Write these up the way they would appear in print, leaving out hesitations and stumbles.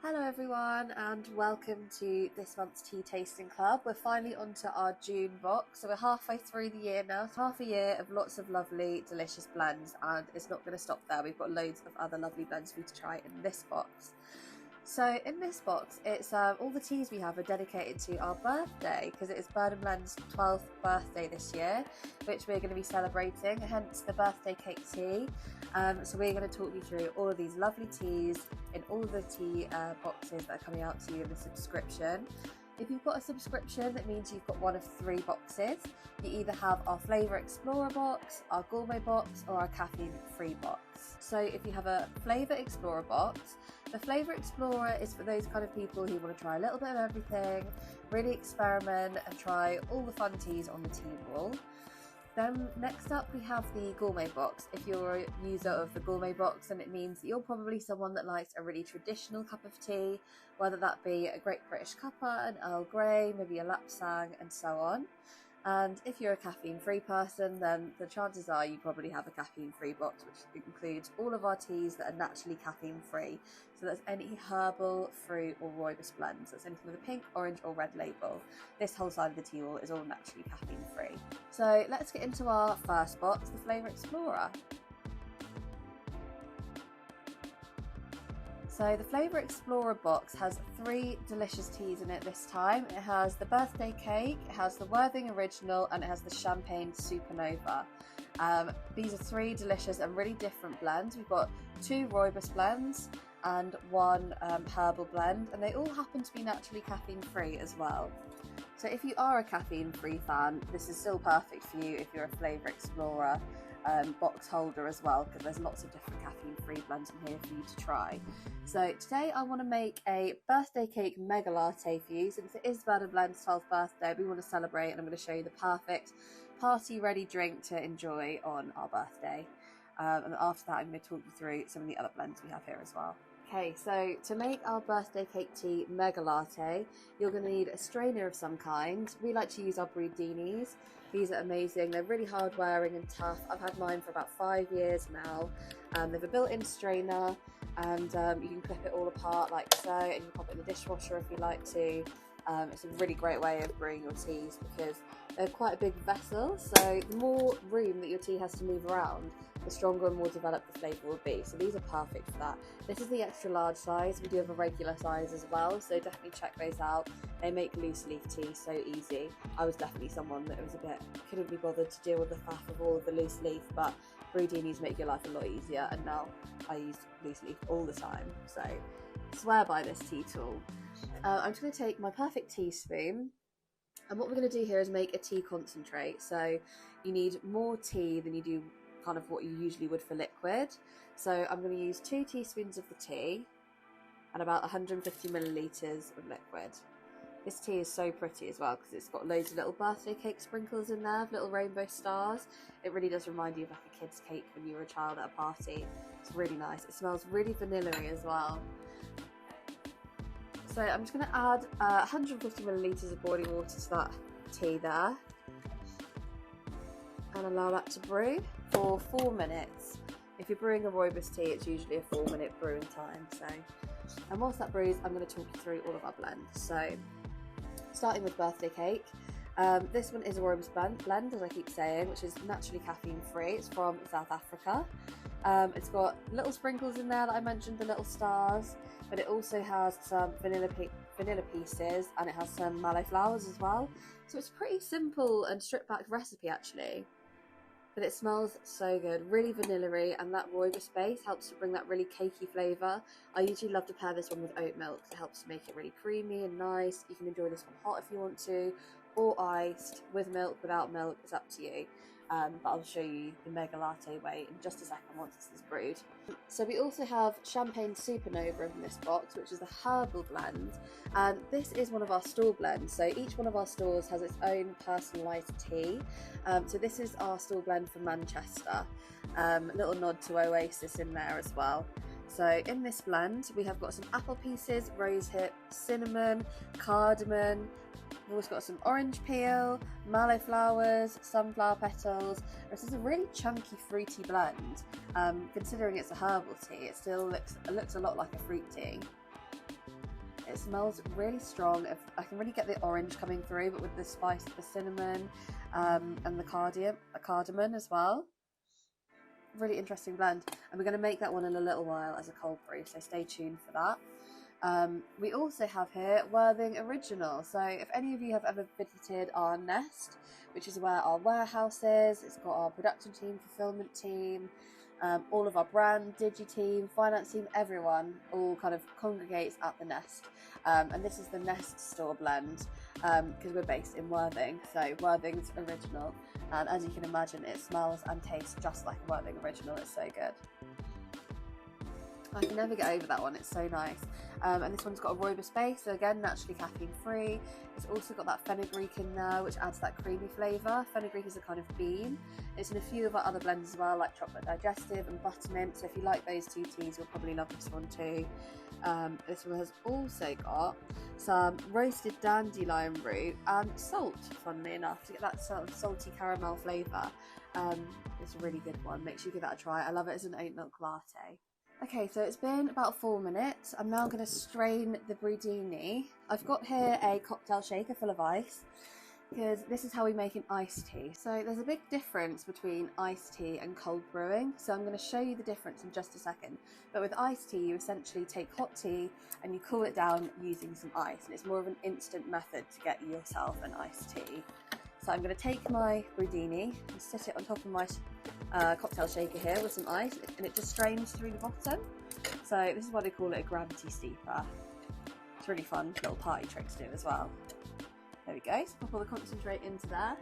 Hello everyone and welcome to this month's Tea Tasting Club. We're finally onto our June box, so we're halfway through the year now. Half a year of lots of lovely, delicious blends, and it's not going to stop there. We've got loads of other lovely blends for you to try in this box. So in this box, it's all the teas we have are dedicated to our birthday, because it is Bird & Blend's 12th birthday this year, which we're going to be celebrating, hence the birthday cake tea. So we're going to talk you through all of these lovely teas in all of the tea boxes that are coming out to you in the subscription. If you've got a subscription, that means you've got one of three boxes. You either have our Flavour Explorer box, our Gourmet box, or our Caffeine Free box. So if you have a Flavour Explorer box, the Flavour Explorer is for those kind of people who want to try a little bit of everything, really experiment and try all the fun teas on the tea wall. Then next up we have the Gourmet box. If you're a user of the Gourmet box, then it means that you're probably someone that likes a really traditional cup of tea, whether that be a Great British cuppa, an Earl Grey, maybe a lapsang and so on. And if you're a caffeine-free person, then the chances are you probably have a caffeine-free box, which includes all of our teas that are naturally caffeine-free. So that's any herbal, fruit or rooibos blends. That's anything with a pink, orange or red label. This whole side of the tea wall is all naturally caffeine-free. So let's get into our first box, the Flavour Explorer. So the Flavour Explorer box has three delicious teas in it this time. It has the birthday cake, it has the Worthing Original, and it has the Champagne Supernova. These are three delicious and really different blends. We've got two rooibos blends and one herbal blend, and they all happen to be naturally caffeine free as well. So if you are a caffeine free fan, this is still perfect for you if you're a Flavour Explorer box holder as well, because there's lots of different caffeine free blends in here for you to try. So today I want to make a birthday cake mega latte for you. Since it is Bird & Blend's 12th birthday, we want to celebrate, and I'm going to show you the perfect party ready drink to enjoy on our birthday. And after that I'm going to talk you through some of the other blends we have here as well. Okay, so to make our birthday cake tea mega latte, you're going to need a strainer of some kind. We like to use our Brudinis. These are amazing. They're really hard wearing and tough. I've had mine for about 5 years now. They have a built-in strainer, and you can clip it all apart like so, and you can pop it in the dishwasher if you like to. It's a really great way of brewing your teas because they're quite a big vessel, so the more room that your tea has to move around, the stronger and more developed the flavour will be. So these are perfect for that. This is the extra large size. We do have a regular size as well, so definitely check those out. They make loose leaf tea so easy. I was definitely someone that was couldn't be bothered to deal with the faff of all of the loose leaf, but Brudinis make your life a lot easier, and now I use loose leaf all the time, so swear by this tea tool. I'm just going to take my perfect teaspoon, and what we're going to do here is make a tea concentrate. So you need more tea than you do kind of what you usually would for liquid. So I'm going to use 2 teaspoons of the tea and about 150 millilitres of liquid. This tea is so pretty as well because it's got loads of little birthday cake sprinkles in there, little rainbow stars. It really does remind you of like a kid's cake when you were a child at a party. It's really nice. It smells really vanilla-y as well. So I'm just going to add 150 millilitres of boiling water to that tea there, and allow that to brew for 4 minutes. If you're brewing a rooibos tea, it's usually a 4-minute brewing time. So, and whilst that brews, I'm going to talk you through all of our blends. So, starting with birthday cake. This one is a rooibos blend, as I keep saying, which is naturally caffeine free. It's from South Africa. It's got little sprinkles in there that I mentioned, the little stars, but it also has some vanilla pieces, and it has some mallow flowers as well. So it's a pretty simple and stripped back recipe actually, but it smells so good, really vanilla-y, and that rooibos base helps to bring that really cakey flavour. I usually love to pair this one with oat milk. It helps to make it really creamy and nice. You can enjoy this one hot if you want to, or iced, with milk, without milk, it's up to you. But I'll show you the mega latte way in just a second once this is brewed. So we also have Champagne Supernova in this box, which is the herbal blend, and this is one of our store blends. So each one of our stores has its own personalised tea. So this is our store blend from Manchester. A little nod to Oasis in there as well. So in this blend we have got some apple pieces, rosehip, cinnamon, cardamom. We've also got some orange peel, mallow flowers, sunflower petals. This is a really chunky fruity blend. Considering it's a herbal tea, it still looks a lot like a fruit tea. It smells really strong. I can really get the orange coming through, but with the spice of the cinnamon and the cardamom as well. Really interesting blend, and we're going to make that one in a little while as a cold brew, so stay tuned for that. We also have here Worthing Original. So if any of you have ever visited our nest, which is where our warehouse is, it's got our production team, fulfillment team, all of our brand, digi team, finance team, everyone all kind of congregates at the nest. And this is the Nest store blend, because we're based in Worthing, so Worthing's Original. And as you can imagine, it smells and tastes just like a Worthing Original. It's so good. I can never get over that one, it's so nice. And this one's got a rooibos base, so again, naturally caffeine free. It's also got that fenugreek in there, which adds that creamy flavour. Fenugreek is a kind of bean. It's in a few of our other blends as well, like chocolate digestive and buttermint. So if you like those two teas, you'll probably love this one too. This one has also got some roasted dandelion root and salt, funnily enough, to get that sort of salty caramel flavour. It's a really good one. Make sure you give that a try. I love it as an oat milk latte. Okay, so it's been about 4 minutes. I'm now going to strain the Brudini. I've got here a cocktail shaker full of ice, because this is how we make an iced tea. So there's a big difference between iced tea and cold brewing. So I'm going to show you the difference in just a second. But with iced tea, you essentially take hot tea and you cool it down using some ice. And it's more of an instant method to get yourself an iced tea. So I'm going to take my Brudini and sit it on top of my cocktail shaker here with some ice, and it just strains through the bottom. So this is why they call it a gravity steeper. It's really fun little party trick to do as well. There we go, so pop all the concentrate into there.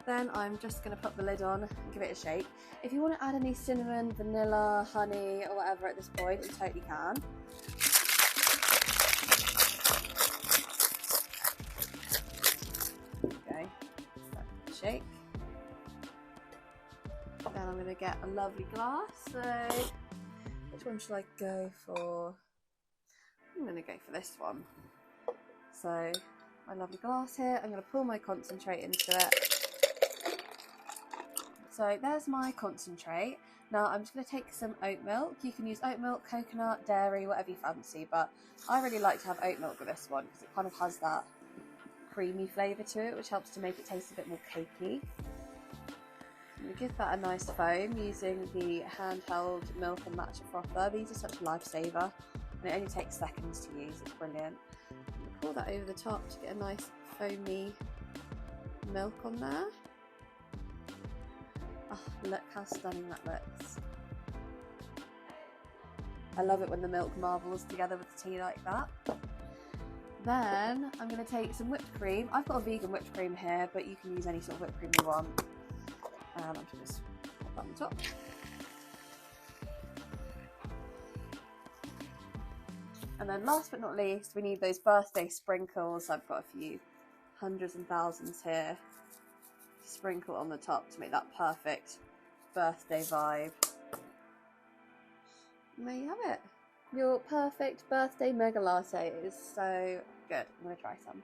Then I'm just going to put the lid on and give it a shake. If you want to add any cinnamon, vanilla, honey or whatever at this point, you totally can. There we go, shake. Then I'm going to get a lovely glass. So which one should I go for? I'm going to go for this one. So my lovely glass here, I'm going to pour my concentrate into it. So there's my concentrate. Now I'm just going to take some oat milk. You can use oat milk, coconut, dairy, whatever you fancy, but I really like to have oat milk with this one because it kind of has that creamy flavour to it, which helps to make it taste a bit more cakey. We give that a nice foam using the handheld milk and matcha frother. These are such a lifesaver, and it only takes seconds to use. It's brilliant. Pour that over the top to get a nice foamy milk on there. Oh, look how stunning that looks. I love it when the milk marbles together with the tea like that. Then I'm going to take some whipped cream. I've got a vegan whipped cream here, but you can use any sort of whipped cream you want. I'm just put that on top. And then last but not least, we need those birthday sprinkles. I've got a few hundreds and thousands here. Sprinkle on the top to make that perfect birthday vibe. And there you have it. Your perfect birthday mega latte. It is so good. I'm going to try some.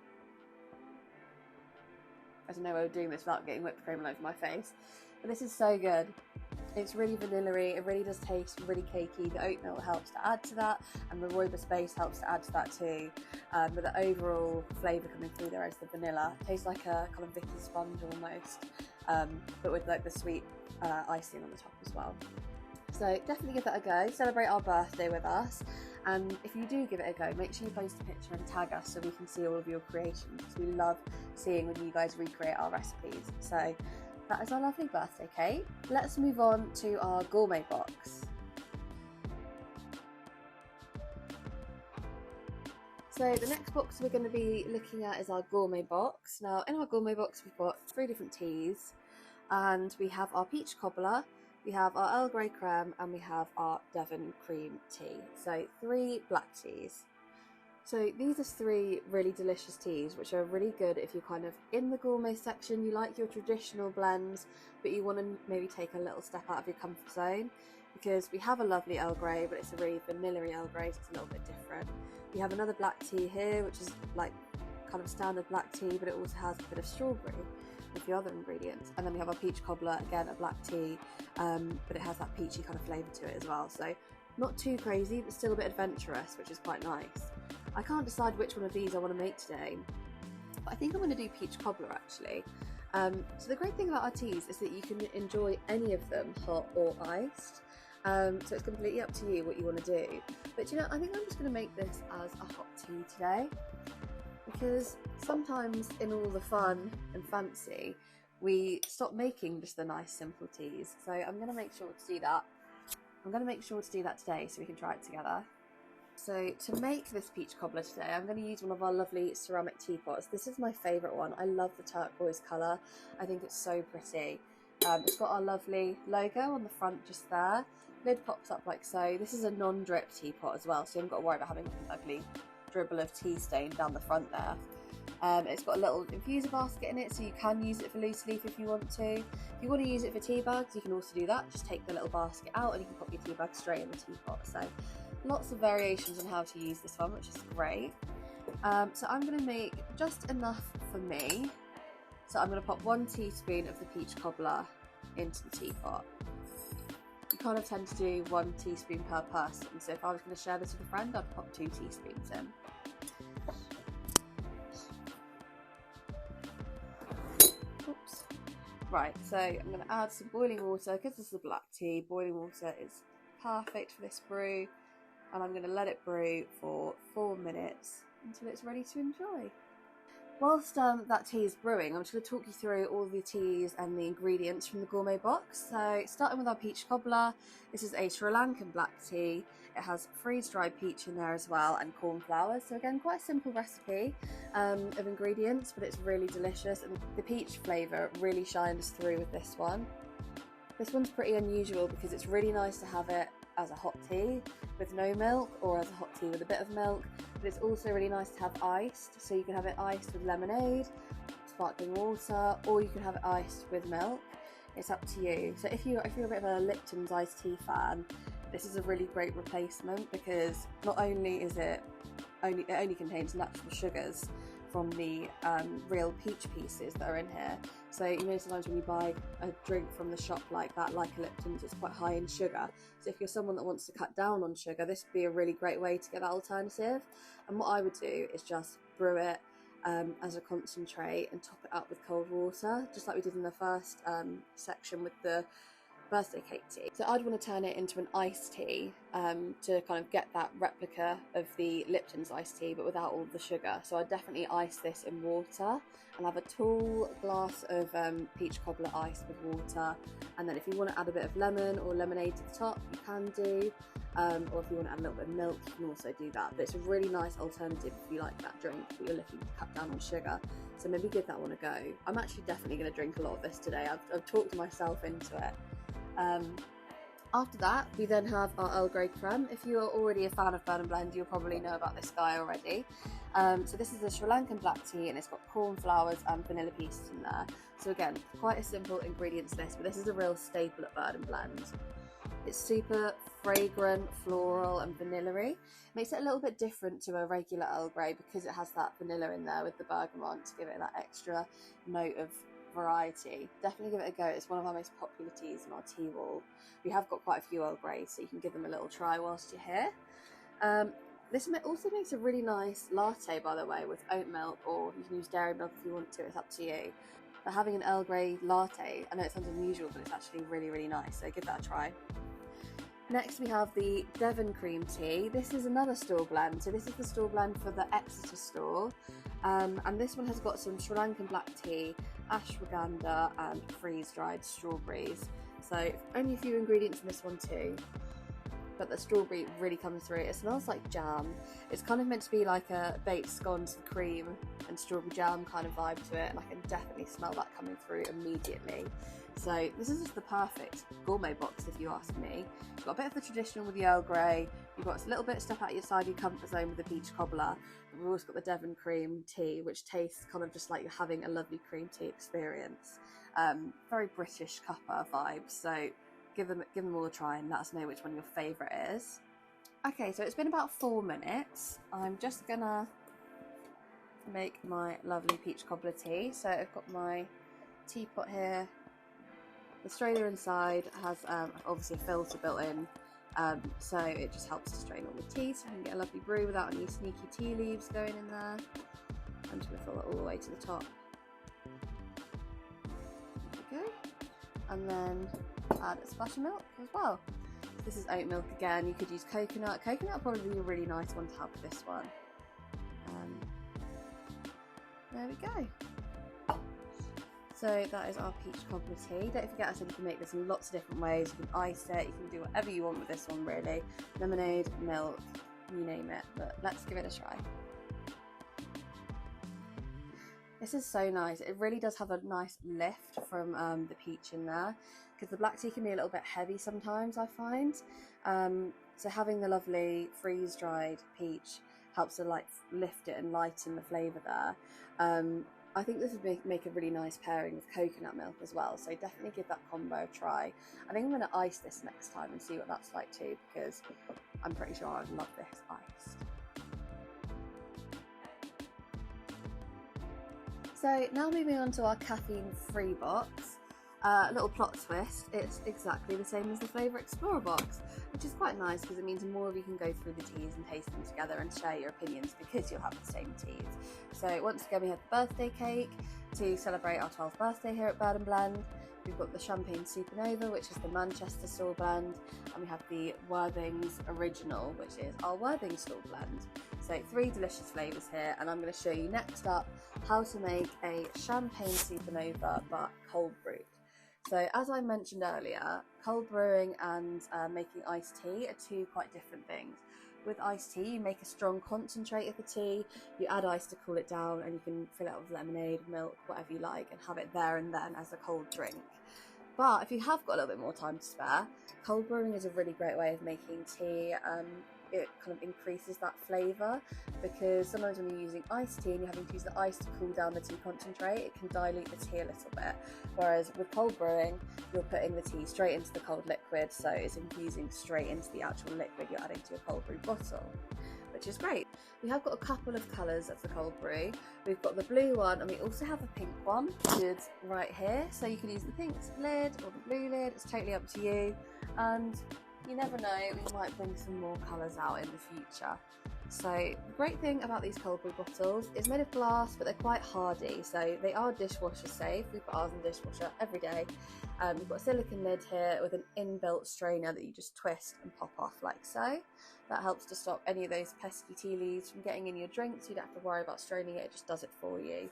I don't know why we're doing this without getting whipped cream all over my face. But this is so good. It's really vanilla-y, it really does taste really cakey. The oat milk helps to add to that, and the rooibos base helps to add to that too. But the overall flavour coming through there is the vanilla. It tastes like a kind of Vicky sponge almost, but with like the sweet icing on the top as well. So definitely give that a go. Celebrate our birthday with us. And if you do give it a go, make sure you post a picture and tag us so we can see all of your creations, because we love seeing when you guys recreate our recipes. So that is our lovely birthday cake. Let's move on to our gourmet box. So the next box we're going to be looking at is our gourmet box. Now in our gourmet box we've got 3 different teas, and we have our peach cobbler, we have our Earl Grey creme, and we have our Devon cream tea. So 3 black teas. So these are 3 really delicious teas, which are really good if you're kind of in the gourmet section, you like your traditional blends, but you want to maybe take a little step out of your comfort zone, because we have a lovely Earl Grey, but it's a really vanilla-y Earl Grey, so it's a little bit different. We have another black tea here, which is like kind of standard black tea, but it also has a bit of strawberry with the other ingredients. And then we have our peach cobbler, again a black tea, but it has that peachy kind of flavour to it as well. So not too crazy, but still a bit adventurous, which is quite nice. I can't decide which one of these I want to make today, but I think I'm going to do peach cobbler actually. So the great thing about our teas is that you can enjoy any of them hot or iced. So it's completely up to you what you want to do. But you know, I think I'm just going to make this as a hot tea today, because sometimes in all the fun and fancy, we stop making just the nice simple teas. So I'm going to make sure to do that. I'm going to make sure to do that today so we can try it together. So to make this peach cobbler today, I'm going to use one of our lovely ceramic teapots. This is my favourite one. I love the turquoise colour. I think it's so pretty. It's got our lovely logo on the front just there. Lid pops up like so. This is a non-drip teapot as well, so you haven't got to worry about having an ugly dribble of tea stain down the front there. It's got a little infuser basket in it, so you can use it for loose leaf if you want to. If you want to use it for tea bags, you can also do that. Just take the little basket out and you can pop your tea bag straight in the teapot. So lots of variations on how to use this one, which is great. So I'm going to make just enough for me. So I'm going to pop 1 teaspoon of the peach cobbler into the teapot. You kind of tend to do 1 teaspoon per person, so if I was going to share this with a friend, I'd pop 2 teaspoons in. Oops. Right, so I'm going to add some boiling water, because this is a black tea. Boiling water is perfect for this brew, and I'm going to let it brew for 4 minutes until it's ready to enjoy. Whilst that tea is brewing, I'm just going to talk you through all the teas and the ingredients from the gourmet box. So starting with our peach cobbler, this is a Sri Lankan black tea. It has freeze-dried peach in there as well and cornflowers. So again, quite a simple recipe of ingredients, but it's really delicious, and the peach flavour really shines through with this one. This one's pretty unusual because it's really nice to have it as a hot tea with no milk, or as a hot tea with a bit of milk, but it's also really nice to have iced, so you can have it iced with lemonade, sparkling water, or you can have it iced with milk. It's up to you. So if you're a bit of a Lipton's iced tea fan, this is a really great replacement, because not only is it only contains natural sugars from the real peach pieces that are in here. So you know, sometimes when you buy a drink from the shop like that, like a Lipton's, it's quite high in sugar. So if you're someone that wants to cut down on sugar, this would be a really great way to get that alternative. And what I would do is just brew it as a concentrate and top it up with cold water, just like we did in the first section with the birthday cake tea. So I'd want to turn it into an iced tea to kind of get that replica of the Lipton's iced tea, but without all the sugar. So I'd definitely ice this in water and have a tall glass of peach cobbler ice with water. And then if you want to add a bit of lemon or lemonade to the top, you can do. Or if you want to add a little bit of milk, you can also do that. But it's a really nice alternative if you like that drink, but you're looking to cut down on sugar. So maybe give that one a go. I'm actually definitely going to drink a lot of this today. I've talked myself into it. After that, we then have our Earl Grey creme. If you are already a fan of Burn and Blend, you'll probably know about this guy already. So this is a Sri Lankan black tea, and it's got cornflowers and vanilla pieces in there. So again, quite a simple ingredients list, but this is a real staple at Burn and Blend. It's super fragrant, floral and vanilla-y. Makes it a little bit different to a regular Earl Grey because it has that vanilla in there with the bergamot to give it that extra note of variety. Definitely give it a go. It's one of our most popular teas in our tea wall. We have got quite a few Earl Greys, so you can give them a little try whilst you're here. This also makes a really nice latte, by the way, with oat milk, or you can use dairy milk if you want to. It's up to you. But having an Earl Grey latte, I know it sounds unusual, but it's actually really, really nice, so give that a try. Next we have the Devon cream tea. This is another store blend. So this is the store blend for the Exeter store. And this one has got some Sri Lankan black tea, ashwagandha and freeze-dried strawberries. So only a few ingredients in this one too, but the strawberry really comes through. It smells like jam. It's kind of meant to be like a baked scones with cream and strawberry jam kind of vibe to it, and I can definitely smell that coming through immediately. So this is just the perfect gourmet box if you ask me. You've got a bit of the traditional with the Earl Grey, you've got a little bit of stuff out your side your comfort zone with the peach cobbler, and we've also got the Devon cream tea, which tastes kind of just like you're having a lovely cream tea experience. Very British cuppa vibes, so give them all a try and let us know which one your favourite is. Okay, so it's been about 4 minutes. I'm just gonna make my lovely peach cobbler tea. So I've got my teapot here. The strainer inside has obviously a filter built in, So it just helps to strain all the tea so you can get a lovely brew without any sneaky tea leaves going in there. I'm just going to fill it all the way to the top. There we go. And then add a splash of milk as well. This is oat milk again. You could use coconut. Coconut would probably be a really nice one to have with this one. There we go. So that is our peach cobbler tea. Don't forget, I said you can make this in lots of different ways. You can ice it, you can do whatever you want with this one really. Lemonade, milk, you name it, but let's give it a try. This is so nice. It really does have a nice lift from the peach in there, because the black tea can be a little bit heavy sometimes, I find. So having the lovely freeze-dried peach helps to like lift it and lighten the flavour there. I think this would make a really nice pairing with coconut milk as well, so definitely give that combo a try. I think I'm going to ice this next time and see what that's like too, because I'm pretty sure I'd love this iced. So now moving on to our caffeine-free box. A little plot twist, it's exactly the same as the Flavour Explorer box, which is quite nice because it means more of you can go through the teas and taste them together and share your opinions because you'll have the same teas. So once again we have the birthday cake to celebrate our 12th birthday here at Bird & Blend. We've got the Champagne Supernova, which is the Manchester style blend, and we have the Worthing's Original, which is our Worthing style blend. So 3 delicious flavours here, and I'm going to show you next up how to make a Champagne Supernova but cold brewed. So as I mentioned earlier, cold brewing and making iced tea are 2 quite different things. With iced tea, you make a strong concentrate of the tea, you add ice to cool it down, and you can fill it with lemonade, milk, whatever you like, and have it there and then as a cold drink. But if you have got a little bit more time to spare, cold brewing is a really great way of making tea. It kind of increases that flavour, because sometimes when you're using iced tea and you're having to use the ice to cool down the tea concentrate, it can dilute the tea a little bit. Whereas with cold brewing, you're putting the tea straight into the cold liquid, so it's infusing straight into the actual liquid you're adding to your cold brew bottle, which is great. We have got a couple of colours of the cold brew. We've got the blue one, and we also have a pink one, which is right here. So you can use the pink lid or the blue lid, it's totally up to you. And you never know, we might bring some more colours out in the future. So the great thing about these cold brew bottles is made of glass, but they're quite hardy, so they are dishwasher safe. We put ours in the dishwasher every day. We've got a silicone lid here with an inbuilt strainer that you just twist and pop off like so. That helps to stop any of those pesky tea leaves from getting in your drink, so you don't have to worry about straining it, it just does it for you.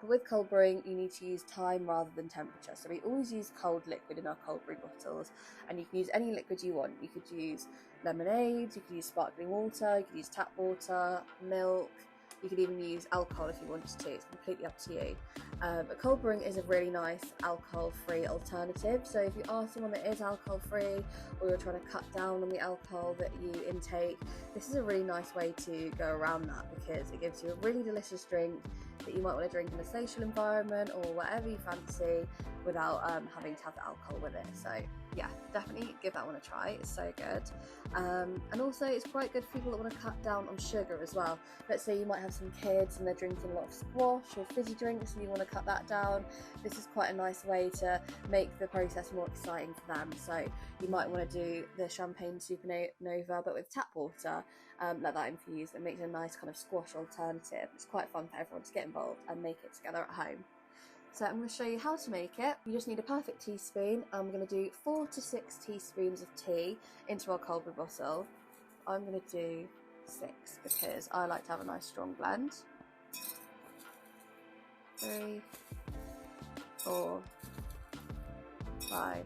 With cold brewing, you need to use time rather than temperature. So we always use cold liquid in our cold brew bottles, and you can use any liquid you want. You could use lemonade, you could use sparkling water, you could use tap water, milk, you could even use alcohol if you wanted to. It's completely up to you. But cold brewing is a really nice alcohol-free alternative. So if you are someone that is alcohol-free, or you're trying to cut down on the alcohol that you intake, this is a really nice way to go around that, because it gives you a really delicious drink that you might want to drink in a social environment or whatever you fancy without having to have the alcohol with it. So yeah, definitely give that one a try, it's so good. And also it's quite good for people that want to cut down on sugar as well. Let's say you might have some kids and they're drinking a lot of squash or fizzy drinks and you want to cut that down. This is quite a nice way to make the process more exciting for them. So you might want to do the Champagne Supernova but with tap water. Let that infuse, and makes a nice kind of squash alternative. It's quite fun for everyone to get involved and make it together at home. So I'm going to show you how to make it. You just need a perfect teaspoon. I'm going to do 4 to 6 teaspoons of tea into our cold brew bottle. I'm going to do 6 because I like to have a nice strong blend. 3, 4, 5,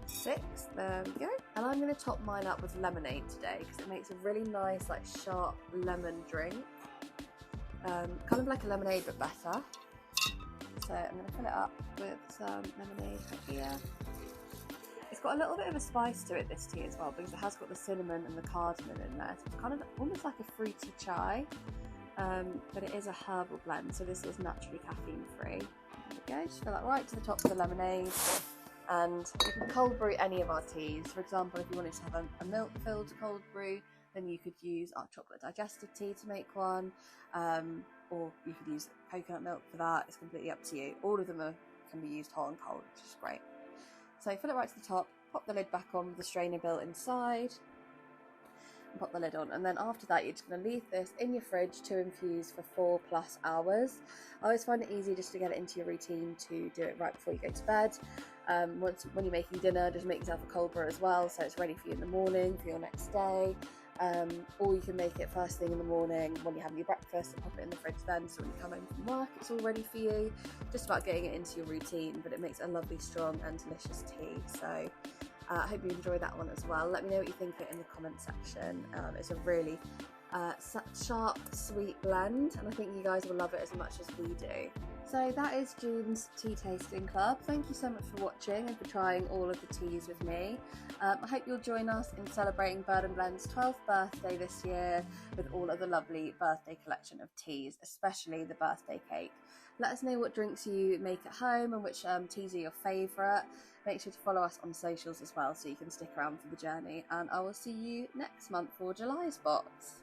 6, there we go. And I'm going to top mine up with lemonade today because it makes a really nice, like, sharp lemon drink. Kind of like a lemonade but better. So I'm going to fill it up with some lemonade right here. It's got a little bit of a spice to it, this tea, as well, because it has got the cinnamon and the cardamom in there. So it's kind of almost like a fruity chai, but it is a herbal blend, so this is naturally caffeine free. There we go, just fill that right to the top of the lemonade. And you can cold brew any of our teas. For example, if you wanted to have a milk-filled cold brew, then you could use our chocolate digestive tea to make one, or you could use coconut milk for that. It's completely up to you. All of them can be used hot and cold, which is great. So fill it right to the top, pop the lid back on with the strainer built inside, and pop the lid on. And then after that, you're just going to leave this in your fridge to infuse for 4+ hours. I always find it easy just to get it into your routine to do it right before you go to bed. When you're making dinner, just make yourself a cold brew as well, so it's ready for you in the morning for your next day. Or you can make it first thing in the morning when you're having your breakfast and pop it in the fridge then, so when you come home from work it's all ready for you. Just about getting it into your routine, but it makes a lovely, strong and delicious tea. So I hope you enjoy that one as well. Let me know what you think of it in the comment section. It's a really sharp, sweet blend, and I think you guys will love it as much as we do. So that is June's Tea Tasting Club. Thank you so much for watching and for trying all of the teas with me. I hope you'll join us in celebrating Bird & Blend's 12th birthday this year with all of the lovely birthday collection of teas, especially the birthday cake. Let us know what drinks you make at home and which teas are your favourite. Make sure to follow us on socials as well so you can stick around for the journey, and I will see you next month for July's box.